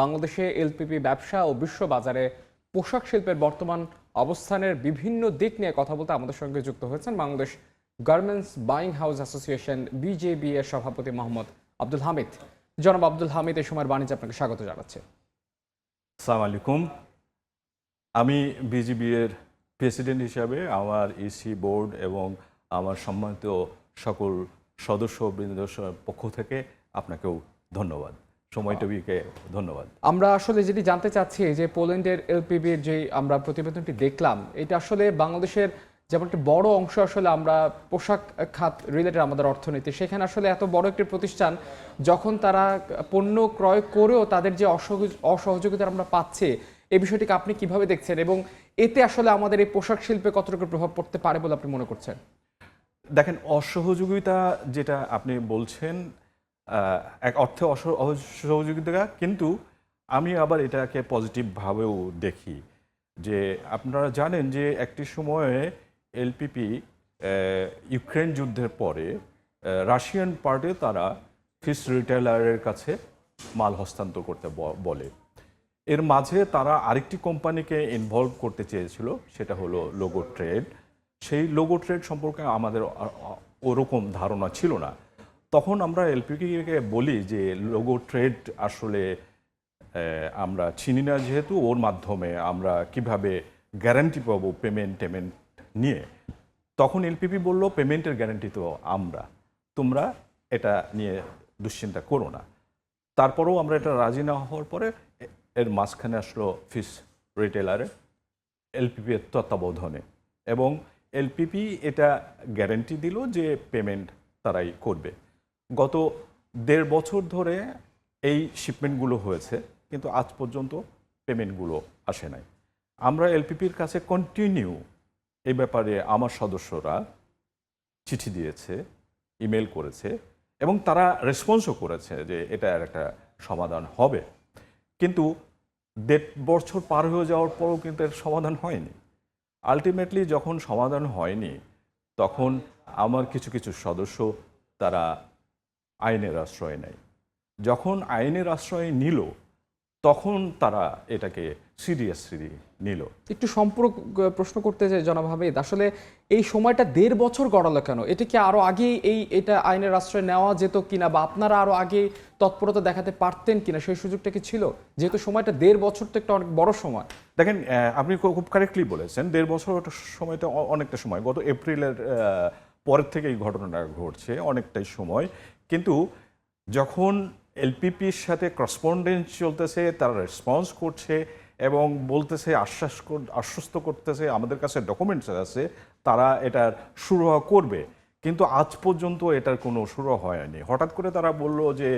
বাংলাদেশে এলপিপি ব্যবসা ও বিশ্ব বাজারে পোশাক শিল্পের বর্তমান অবস্থানের বিভিন্ন দিক নিয়ে কথা বলতে আমাদের সঙ্গে যুক্ত হয়েছেন Bangladesh garments buying house association বিজেবি এর সভাপতি মোহাম্মদ আব্দুল হামিদ। জনাব আব্দুল হামিদ, এই সময়ের বাণিজ্যে আপনাকে স্বাগত জানাচ্ছি। আসসালামু আলাইকুম। আমি বিজিবি এর প্রেসিডেন্ট হিসাবে আমার ইসি বোর্ড এবং আমার সম্মানিত সকল সদস্যবৃন্দের পক্ষ থেকে আপনাকেও ধন্যবাদ, সময়টবিকে ধন্যবাদ। আমরা আসলে যেটি জানতে চাচ্ছি যে পোল্যান্ডের এলপিবির যে আমরা প্রতিবেদনটি দেখলাম, এটা আসলে বাংলাদেশের যেমন একটি বড় অংশ আসলে আমরা পোশাক খাত রিলেটেড আমাদের অর্থনীতি, সেখানে আসলে এত বড় একটি প্রতিষ্ঠান যখন তারা পণ্য ক্রয় করেও তাদের যে অসহযোগিতা আমরা পাচ্ছি, এই বিষয়টিকে আপনি কিভাবে দেখছেন এবং এতে আসলে আমাদের এই পোশাক শিল্পে কতটুকু প্রভাব পড়তে পারে বলে আপনি মনে করছেন? দেখেন, অসহযোগিতা যেটা আপনি বলছেন এক অর্থে অসহযোগিতা, কিন্তু আমি আবার এটাকে পজিটিভভাবেও দেখি। যে আপনারা জানেন যে একটি সময়ে এলপিপি ইউক্রেন যুদ্ধের পরে রাশিয়ান পার্টে তারা ফিশ রিটেলারের কাছে মাল হস্তান্তর করতে বলে। এর মাঝে তারা আরেকটি কোম্পানিকে ইনভলভ করতে চেয়েছিল, সেটা হলো লোগো ট্রেড। সেই লোগো ট্রেড সম্পর্কে আমাদের ওরকম ধারণা ছিল না। তখন আমরা এলপিপিকে বলি যে লোগো ট্রেড আসলে আমরা চিনি না, যেহেতু ওর মাধ্যমে আমরা কিভাবে গ্যারান্টি পাবো পেমেন্ট নিয়ে। তখন এলপিপি বলল, পেমেন্টের গ্যারান্টি তো তোমরা এটা নিয়ে দুশ্চিন্তা করো না। তারপরেও আমরা এটা রাজি না হওয়ার পরে এর মাঝখানে আসলো ফিশ রিটেলারে এলপিপি এর তত্ত্বাবধানে, এবং এলপিপি এটা গ্যারান্টি দিল যে পেমেন্ট তারাই করবে। গত 1.5 বছর ধরে এই শিপমেন্টগুলো হয়েছে, কিন্তু আজ পর্যন্ত পেমেন্টগুলো আসে নাই। আমরা এলপিপির কাছে কন্টিনিউ এই ব্যাপারে আমার সদস্যরা চিঠি দিয়েছে, ইমেল করেছে, এবং তারা রেসপন্সও করেছে যে এটার একটা সমাধান হবে। কিন্তু 1.5 বছর পার হয়ে যাওয়ার পরও কিন্তু এর সমাধান হয়নি। আলটিমেটলি যখন সমাধান হয়নি, তখন আমার কিছু কিছু সদস্য তারা আইনের আশ্রয় নেয়। যখন আইনের আশ্রয় নিল, তখন তারা এটাকে সিরিয়াসলি নিল। একটু সম্পূরক প্রশ্ন করতে চাই জনাব হামিদ, আসলে এই সময়টা 1.5 বছর গড়ালো কেন? এটা কি আরো আগে এটা আইনের আশ্রয় নেওয়া যেত কিনা, বা আপনারা আরো আগে তৎপরতা দেখাতে পারতেন কিনা, সেই সুযোগটা কি ছিল? যেহেতু সময়টা 1.5 বছর তো একটা অনেক বড় সময়। দেখেন, আপনি খুব কারেক্টলি বলেছেন, 1.5 বছর সময়টা অনেকটা সময়। গত এপ্রিলের পরের থেকে এই ঘটনাটা ঘটছে, অনেকটাই সময়। কিন্তু যখন এলপিপির সাথে করসপন্ডেন্স চলতেছে, তারা রেসপন্স করছে এবং বলতেছে, আশ্বস্ত করতেছে, আমাদের কাছে ডকুমেন্টস আছে, তারা এটার শুরু করবে। কিন্তু আজ পর্যন্ত এটার কোনো শুরু হয়নি। হঠাৎ করে তারা বলল যে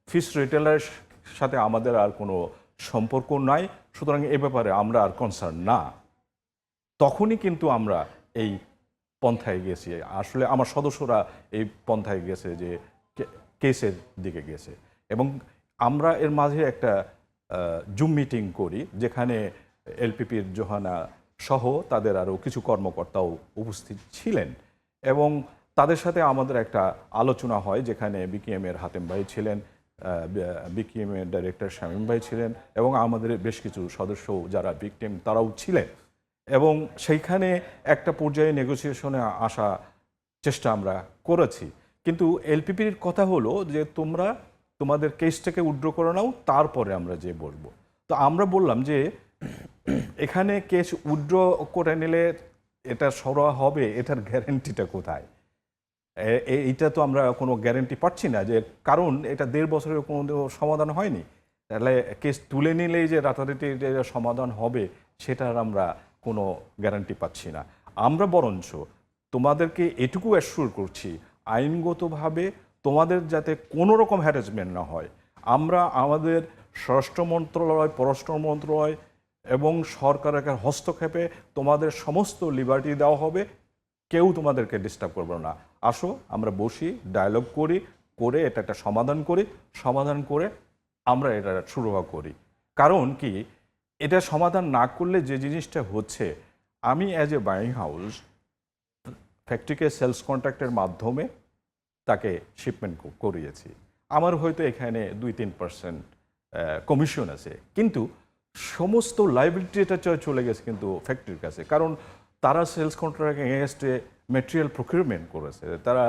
ফিশ রিটেলারের সাথে আমাদের আর কোনো সম্পর্ক নাই, সুতরাং এ ব্যাপারে আমরা আর কনসার্ন না। তখনই কিন্তু আমরা এই পন্থায় গেছি, আসলে আমার সদস্যরা এই পন্থায় গেছে যে কেসের দিকে গেছে। এবং আমরা এর মাঝে একটা জুম মিটিং করি, যেখানে এলপিপির জোহানা সহ তাদের আরও কিছু কর্মকর্তাও উপস্থিত ছিলেন, এবং তাদের সাথে আমাদের একটা আলোচনা হয়, যেখানে বিকিএম এর হাতেম ভাই ছিলেন, বিকিএম এর ডাইরেক্টর শামীম ভাই ছিলেন, এবং আমাদের বেশ কিছু সদস্য যারা ভিকটিম তারাও ছিলেন। এবং সেইখানে একটা পর্যায়ে নেগোসিয়েশনে আসা চেষ্টা আমরা করেছি। কিন্তু এলপিপির কথা হলো যে তোমাদের কেসটাকে উইথড্র করে নাও, তারপরে আমরা যে বলবো। তো আমরা বললাম যে এখানে কেস উইথড্র করে নিলে এটা সরা হবে, এটার গ্যারেন্টিটা কোথায়? এইটা তো আমরা কোনো গ্যারেন্টি পাচ্ছি না, যে কারণ এটা 1.5 বছরের কোনো সমাধান হয়নি। তাহলে কেস তুলে নিলেই যে রাতারাতি যে সমাধান হবে, সেটার আমরা কোনো গ্যারান্টি পাচ্ছি না। আমরা বরঞ্চ তোমাদেরকে এটুকু অ্যাসিওর করছি, আইনগতভাবে তোমাদের যাতে কোনো রকম হ্যারাসমেন্ট না হয়, আমরা আমাদের স্বরাষ্ট্র মন্ত্রণালয়, পররাষ্ট্র মন্ত্রণালয় এবং সরকারের হস্তক্ষেপে তোমাদের সমস্ত লিবার্টি দেওয়া হবে, কেউ তোমাদেরকে ডিস্টার্ব করবে না। আসো, আমরা বসি, ডায়ালগ করে এটা একটা সমাধান করে আমরা এটা শুরু করি। কারণ কি, এটা সমাধান না করলে যে জিনিসটা হচ্ছে, আমি অ্যাজ এ বাইং হাউস ফ্যাক্টরিকে সেলস কন্ট্রাক্টের মাধ্যমে তাকে শিপমেন্ট করিয়েছি। আমার হয়তো এখানে 2-3% কমিশন আছে, কিন্তু সমস্ত লাইবিলিটিটা চলে গেছে কিন্তু ফ্যাক্টরির কাছে, কারণ তারা সেলস কন্ট্রাক্ট এগেনস্টে মেটেরিয়াল প্রকিউরমেন্ট করেছে, তারা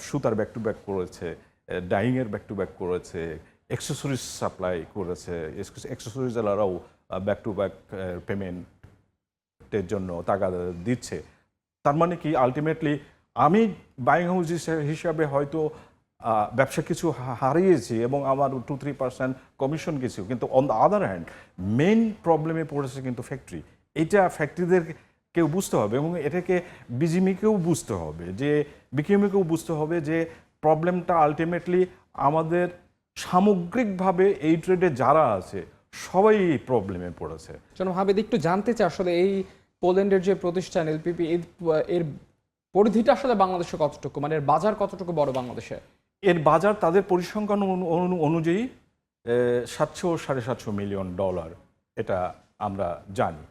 সুতার ব্যাক টু ব্যাক করেছে, ডাইংয়ের ব্যাক টু ব্যাক করেছে, অ্যাক্সেসরিজ সাপ্লাই করেছে, অ্যাক্সেসরিজ এলারাও ব্যাক টু ব্যাক পেমেন্টের জন্য টাকা দিচ্ছে। তার মানে কি আলটিমেটলি আমি বাইং হাউস হিসাবে হয়তো ব্যবসা কিছু হারিয়েছি এবং আমার 2-3% কমিশন কিছু, কিন্তু on the other hand main প্রবলেমে পড়েছে কিন্তু ফ্যাক্টরি। এটা ফ্যাক্টরিদের কেউ বুঝতে হবে এবং এটাকে বিজিএমইকেও বুঝতে হবে, যে বিকেএমইকেও বুঝতে হবে যে প্রবলেমটা আলটিমেটলি আমাদের সামগ্রিকভাবে এই ট্রেডে যারা আছে সবাই এই প্রবলেমে পড়েছে। জনাব হামিদ, একটু জানতে চাই আসলে এই পোল্যান্ডের যে প্রতিষ্ঠান এলপিপি এর পরিধিটা আসলে বাংলাদেশে কতটুকু, মানে এর বাজার কতটুকু বড় বাংলাদেশে? এর বাজার তাদের পরিসংখ্যান অনুযায়ী 700-750 মিলিয়ন ডলার, এটা আমরা জানি।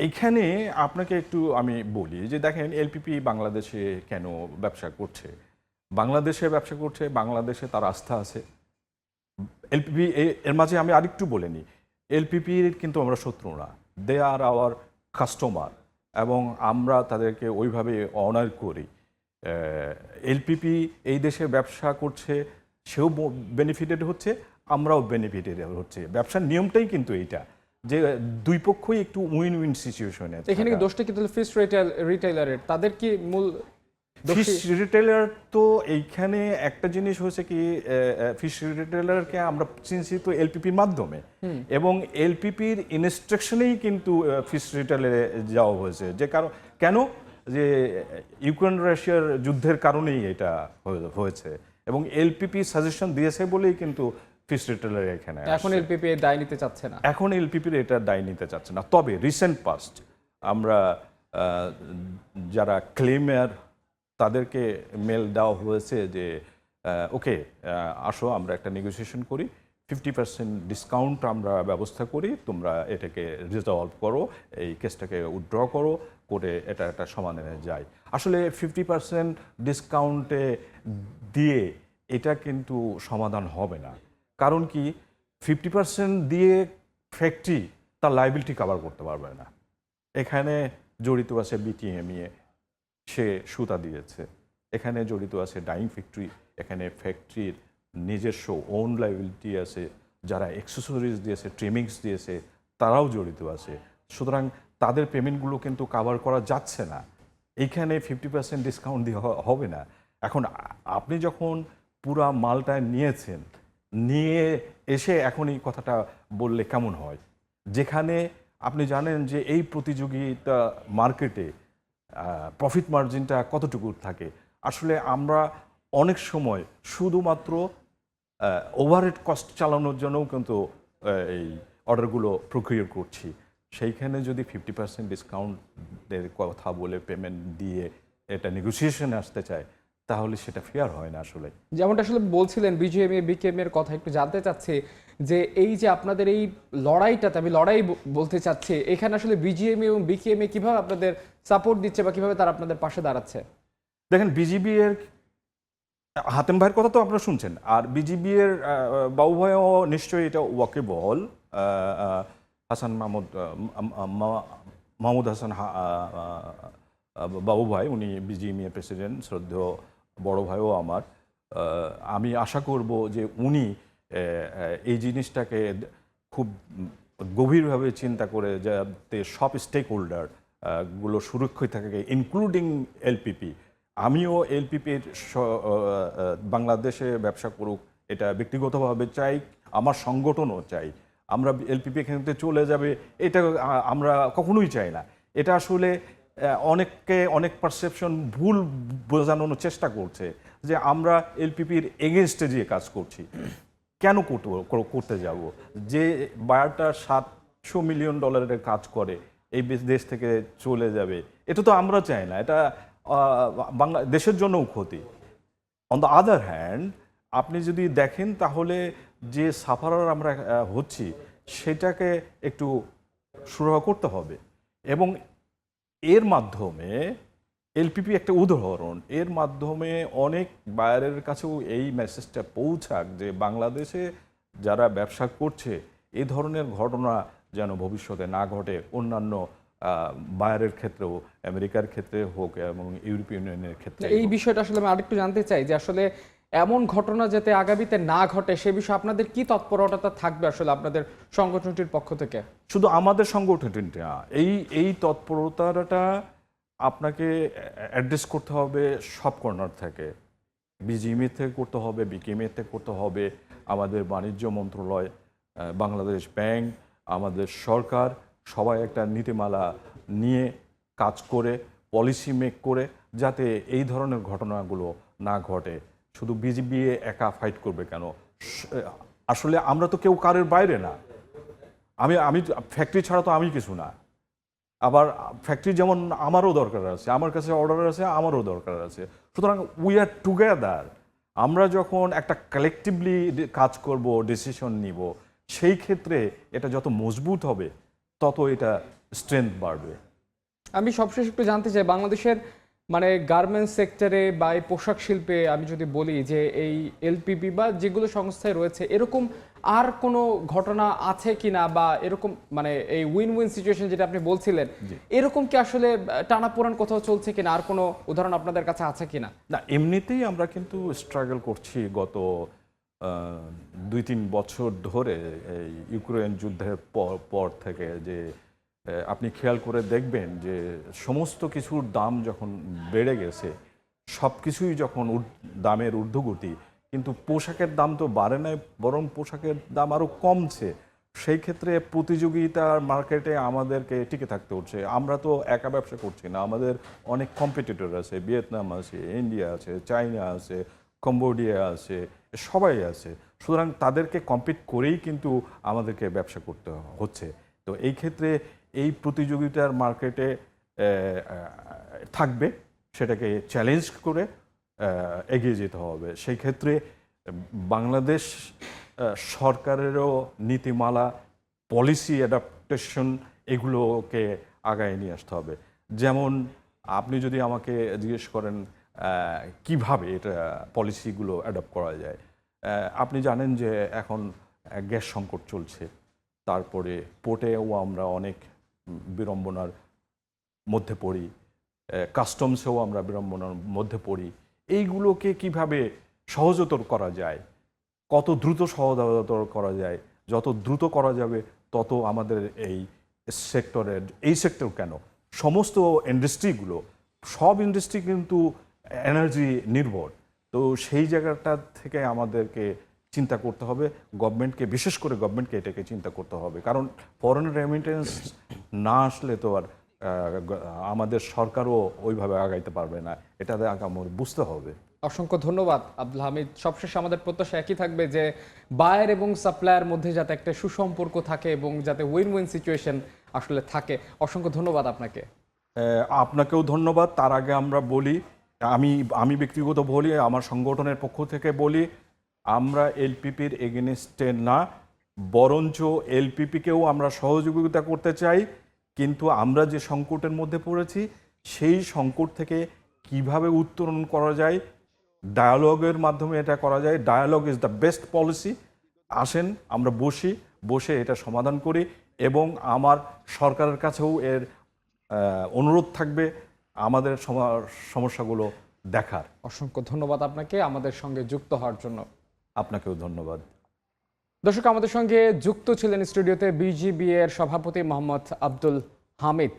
এইখানে আপনাকে একটু আমি বলি যে দেখেন এলপিপি বাংলাদেশে কেন ব্যবসা করছে। বাংলাদেশে ব্যবসা করছে, বাংলাদেশে তার আস্থা আছে। এলপিপি এর মাঝে আমি আরেকটু বলে নিই, এলপিপির কিন্তু আমরা শত্রু না, দে আর আওয়ার কাস্টমার এবং আমরা তাদেরকে ওইভাবে অনার করি। এলপিপি এই দেশে ব্যবসা করছে, সেও বেনিফিটেড হচ্ছে, আমরাও বেনিফিটেড হচ্ছে। ব্যবসার নিয়মটাই কিন্তু এইটা, যে দুই পক্ষই একটু উইন উইন সিচুয়েশনে। এখানে কি দোষটা কিন্তু ফিশ রিটেইলারের, তাদের কি মূল ফিশ রিটেইলার? তো এইখানে একটা জিনিস হয়েছে কি, ফিশ রিটেইলারকে আমরা চিনছি তো এলপিপির মাধ্যমে, এবং এলপিপির ইনস্ট্রাকশনেই কিন্তু ফিশ রিটেইলারে যাওয়া হয়েছে। যে কারণ কেন, যে ইউক্রেন রাশিয়ার যুদ্ধের কারণেই এটা হয়েছে, এবং এলপিপি সাজেশন দিয়েছে বলেই কিন্তু ফিশ রিটেইলার এখানে। এখন এলপিপি এর দায় নিতে চাচ্ছে না, এখন এলপিপির এটা দায় নিতে চাচ্ছে না। তবে রিসেন্ট পাস্ট আমরা যারা ক্লেমার তাদেরকে মেল দেওয়া হয়েছে যে ওকে আসো আমরা একটা নেগোসিয়েশন করি, 50% ডিসকাউন্ট আমরা ব্যবস্থা করি, তোমরা এটাকে রিজলভ করো, এই কেসটাকে উইথড্র করো, করে এটা একটা সমাধানে যায়। আসলে 50% ডিসকাউন্টে দিয়ে এটা কিন্তু সমাধান হবে না। কারণ কি, 50% দিয়ে ফ্যাক্টরি তার লাইবিলিটি কভার করতে পারবে না। এখানে জড়িত আছে বিটিএমইএ, সে সুতা দিয়েছে, এখানে জড়িত আছে ডাইং ফ্যাক্টরি, এখানে ফ্যাক্টরির নিজস্ব ওন লাইবিলিটি আছে, যারা অ্যাক্সেসরিজ দিয়েছে, ট্রিমিংস দিয়েছে, তারাও জড়িত আছে। সুতরাং তাদের পেমেন্টগুলো কিন্তু কাভার করা যাচ্ছে না। এইখানে 50% ডিসকাউন্ট দিয়ে হবে না। এখন আপনি যখন পুরা মালটা নিয়েছেন, নিয়ে এসে এখন এই কথাটা বললে কেমন হয়, যেখানে আপনি জানেন যে এই প্রতিযোগিতা মার্কেটে প্রফিট মার্জিনটা কতটুকু থাকে। আসলে আমরা অনেক সময় শুধুমাত্র ওভারহেড কস্ট চালানোর জন্যও কিন্তু এই অর্ডারগুলো প্রক্রিয়া করছি। সেইখানে যদি 50% ডিসকাউন্টের কথা বলে পেমেন্ট দিয়ে এটা নেগোসিয়েশনে আসতে চায়, তাহলে সেটা ফেয়ার হয় না আসলে। যেমনটা আসলে বলছিলেন বিজিএমএ বিকেএম এর কথা, একটু জানতে চাচ্ছি যে এই যে আপনাদের এই লড়াইটাতে, আমি লড়াই বলতে চাচ্ছি, এখানে আসলে বিজিএমএ এবং বিকেএমএ কিভাবে আপনাদের সাপোর্ট দিচ্ছে বা কিভাবে তারা আপনাদের পাশে দাঁড়াচ্ছে? দেখেন, বিজিবি এর হাতেম ভাইয়ের কথা তো আপনারা শুনছেন, আর বিজিবি এর বাবু ভাইও নিশ্চয়ই এটা ওয়াকিবহল। হাসান মাহমুদ হাসান বাবু ভাই, উনি বিজিএমইএ প্রেসিডেন্ট, শ্রদ্ধেয় বড় ভাইও আমার। আমি আশা করব যে উনি এই জিনিসটাকে খুব গভীরভাবে চিন্তা করে, যাতে সব স্টেক হোল্ডার গুলো সুরক্ষিত থাকে, ইনক্লুডিং এলপিপি। আমিও এলপিপির বাংলাদেশে ব্যবসা করুক, এটা ব্যক্তিগতভাবে চাই, আমার সংগঠনও চাই। আমরা এলপিপি এখান থেকে চলে যাবে, এটা আমরা কখনোই চাই না। এটা আসলে অনেককে অনেক পারসেপশন ভুল বোঝানোর চেষ্টা করছে যে আমরা এলপিপির এগেনস্টে যে কাজ করছি। কেন করতে যাব? যে বায়ারটা $700 মিলিয়ন কাজ করে এই দেশ থেকে চলে যাবে, এটা তো আমরা চাই না। এটা বাংলাদেশের জন্যও ক্ষতি। অন দ্য আদার হ্যান্ড, আপনি যদি দেখেন তাহলে যে সাফারার আমরা হচ্ছি, সেটাকে একটু সুরাহা করতে হবে। এবং এর মাধ্যমে এলপিপি একটা উদাহরণ, এর মাধ্যমে অনেক বায়ারের কাছেও এই মেসেজটা পৌঁছাক যে বাংলাদেশে যারা ব্যবসা করছে এই ধরনের ঘটনা যেন ভবিষ্যতে না ঘটে, অন্যান্য বায়ারের ক্ষেত্রেও, আমেরিকার ক্ষেত্রে হোক এবং ইউরোপিয়ান ইউনিয়নের ক্ষেত্রে। এই বিষয়টা আসলে আমি আরেকটু জানতে চাই যে আসলে এমন ঘটনা যাতে আগামীতে না ঘটে সে বিষয়ে আপনাদের কি তৎপরতা থাকবে আসলে আপনাদের সংগঠনটির পক্ষ থেকে? শুধু আমাদের সংগঠনটি না, এই তৎপরতাটা আপনাকে অ্যাড্রেস করতে হবে সব কর্নার থেকে। বিজিএমএ থেকে করতে হবে, বিকেএমএ থেকে করতে হবে, আমাদের বাণিজ্য মন্ত্রণালয়, বাংলাদেশ ব্যাংক, আমাদের সরকার সবাই একটা নীতিমালা নিয়ে কাজ করে, পলিসি মেক করে, যাতে এই ধরনের ঘটনাগুলো না ঘটে। শুধু বিজিবি একা ফাইট করবে কেন? আসলে আমরা তো কেউ কারোর বাইরে না। আমি ফ্যাক্টরি ছাড়া তো আমি কিছু না। আবার ফ্যাক্টরি যেমন আমারও দরকার আছে, আমার কাছে অর্ডার আছে, আমারও দরকার আছে। সুতরাং উই আর টুগেদার। আমরা যখন একটা কালেকটিভলি কাজ করব, ডিসিশন নিব, সেই ক্ষেত্রে এটা যত মজবুত হবে তত এটা স্ট্রেংথ বাড়বে। আমি সবশেষ একটু জানতে চাই বাংলাদেশের মানে গার্মেন্টস সেক্টরে বা এই পোশাক শিল্পে আমি যদি বলি যে এই এলপিপি বা যেগুলো সংস্থায় রয়েছে এরকম আর কোনো ঘটনা আছে কিনা, বা এরকম মানে এই উইন উইন সিচুয়েশন যেটা আপনি বলছিলেন এরকম কি আসলে টানাপোড়েন কোথাও চলছে কিনা, আর কোনো উদাহরণ আপনাদের কাছে আছে কিনা? না, এমনিতেই আমরা কিন্তু স্ট্রাগল করছি গত 2-3 বছর ধরে। এই ইউক্রেন যুদ্ধের পর থেকে যে আপনি খেয়াল করে দেখবেন যে সমস্ত কিছুর দাম যখন বেড়ে গেছে, সব কিছুই যখন দামের ঊর্ধ্বগতি, কিন্তু পোশাকের দাম তো বাড়ে নাই, বরং পোশাকের দাম আরও কমছে। সেই ক্ষেত্রে প্রতিযোগিতার মার্কেটে আমাদেরকে টিকে থাকতে হচ্ছে। আমরা তো একা ব্যবসা করছি না, আমাদের অনেক কম্পিটিটর আছে, ভিয়েতনাম আছে, ইন্ডিয়া আছে, চায়না আছে, কম্বোডিয়া আছে, সবাই আছে। সুতরাং তাদেরকে কম্পিট করেই কিন্তু আমাদেরকে ব্যবসা করতে হচ্ছে। তো এই ক্ষেত্রে এই প্রতিযোগিতার মার্কেটে থাকবে, সেটাকে চ্যালেঞ্জ করে এগিয়ে যেতে হবে। সেই ক্ষেত্রে বাংলাদেশ সরকারেরও নীতিমালা, পলিসি অ্যাডাপ্টেশন, এগুলোকে আগায় নিয়ে আসতে হবে। যেমন আপনি যদি আমাকে জিজ্ঞেস করেন কিভাবে এটা পলিসিগুলো অ্যাডাপ্ট করা যায়, আপনি জানেন যে এখন গ্যাস সংকট চলছে, তারপরে পোর্টেও আমরা অনেক বিড়ম্বনার মধ্যে পড়ি, কাস্টমসেও আমরা বিড়ম্বনার মধ্যে পড়ি। এইগুলোকে কিভাবে সহজতর করা যায়, কত দ্রুত সহজতর করা যায়, যত দ্রুত করা যাবে তত আমাদের এই সেক্টর কেন, সমস্ত ইন্ডাস্ট্রিগুলো, সব ইন্ডাস্ট্রি কিন্তু এনার্জি নির্ভর। তো সেই জায়গাটা থেকে আমাদেরকে চিন্তা করতে হবে, গভর্নমেন্টকে, বিশেষ করে গভর্নমেন্টকে এটাকে চিন্তা করতে হবে। কারণ ফরেন রেমিটেন্স না আসলে তো আর আমাদের সরকারও ওইভাবে আগাইতে পারবে না, এটাতে আমার বুঝতে হবে। অসংখ্য ধন্যবাদ আব্দুল হামিদ। সবশেষে আমাদের প্রত্যাশা একই থাকবে যে বায়ার এবং সাপ্লায়ার মধ্যে যাতে একটা সুসম্পর্ক থাকে এবং যাতে উইন উইন সিচুয়েশন আসলে থাকে। অসংখ্য ধন্যবাদ আপনাকে। আপনাকেও ধন্যবাদ। তার আগে আমরা বলি, আমি ব্যক্তিগত বলি, আমার সংগঠনের পক্ষ থেকে বলি, আমরা এলপিপির এগেনস্টে না, বরঞ্চ এলপিপিকেও আমরা সহযোগিতা করতে চাই। কিন্তু আমরা যে সংকটের মধ্যে পড়েছি সেই সংকট থেকে কিভাবে উত্তরণ করা যায়, ডায়ালগের মাধ্যমে এটা করা যায়। Dialogue is the best policy. আসেন আমরা বসে এটা সমাধান করি, এবং আমার সরকারের কাছেও এর অনুরোধ থাকবে আমাদের সমস্যাগুলো দেখার। অসংখ্য ধন্যবাদ আপনাকে আমাদের সঙ্গে যুক্ত হওয়ার জন্য। আপনাকেও ধন্যবাদ। দর্শক, আমাদের সঙ্গে যুক্ত ছিলেন স্টুডিওতে বিজিবি এর সভাপতি মোহাম্মদ আব্দুল হামিদ।